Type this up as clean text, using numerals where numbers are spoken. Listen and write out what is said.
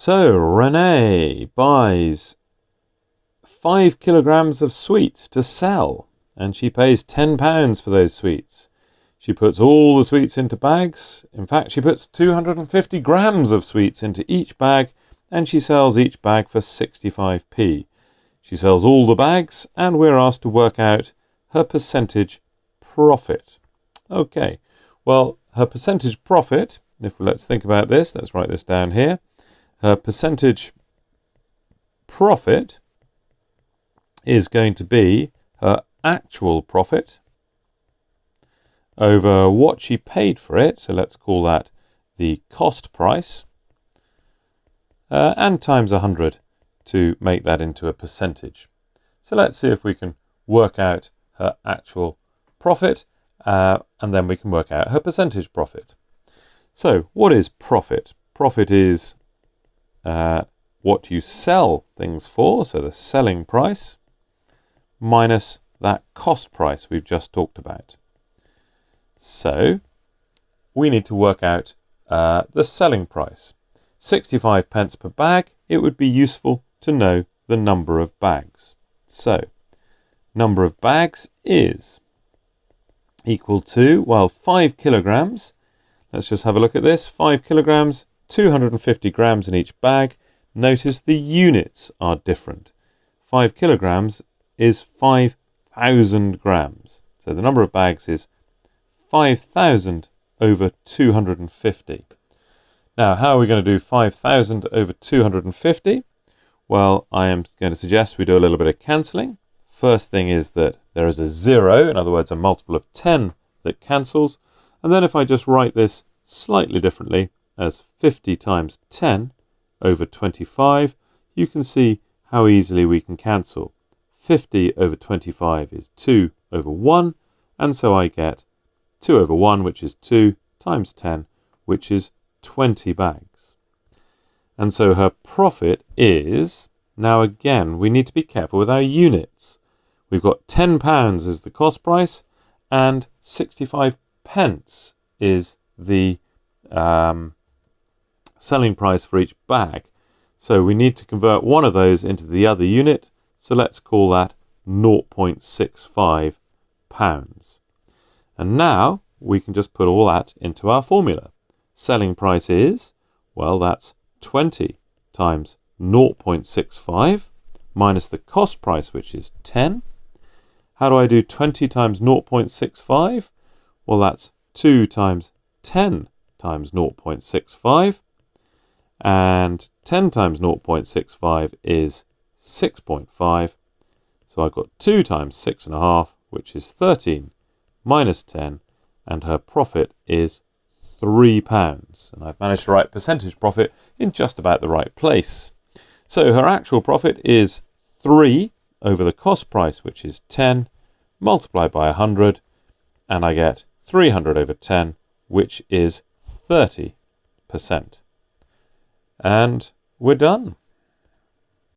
So Renee buys 5 kilograms of sweets to sell, and she pays £10 for those sweets. She puts all the sweets into bags. In fact, she puts 250 grams of sweets into each bag, and she sells each bag for 65p. She sells all the bags, and we're asked to work out her percentage profit. Okay, well, her percentage profit, let's think about this, let's write this down here. Her percentage profit is going to be her actual profit over what she paid for it, so let's call that the cost price, and times 100 to make that into a percentage. So let's see if we can work out her actual profit, and then we can work out her percentage profit. So what is profit? Profit is what you sell things for, so the selling price, minus that cost price we've just talked about. So we need to work out the selling price. 65 pence per bag. It would be useful to know the number of bags. So number of bags is equal to, well, 5 kilograms. Let's just have a look at this. 5 kilograms, 250 grams in each bag. Notice the units are different. 5 kilograms is 5,000 grams. So the number of bags is 5,000 over 250. Now, how are we going to do 5,000 over 250? Well, I am going to suggest we do a little bit of cancelling. First thing is that there is a 0, in other words, a multiple of 10 that cancels. And then if I just write this slightly differently as 50 times 10 over 25, you can see how easily we can cancel. 50 over 25 is 2 over 1, and so I get 2 over 1, which is 2, times 10, which is 20 bags. And so her profit is, now again, we need to be careful with our units. We've got £10 as the cost price, and 65 pence is the selling price for each bag. So we need to convert one of those into the other unit, so let's call that 0.65 pounds. And now we can just put all that into our formula. Selling price is, well, that's 20 times 0.65 minus the cost price, which is 10. How do I do 20 times 0.65? Well, that's 2 times 10 times 0.65. And 10 times 0.65 is 6.5. So I've got 2 times 6.5, which is 13, minus 10, and her profit is £3. And I've managed to write percentage profit in just about the right place. So her actual profit is 3 over the cost price, which is 10, multiplied by 100, and I get 300 over 10, which is 30%. And we're done.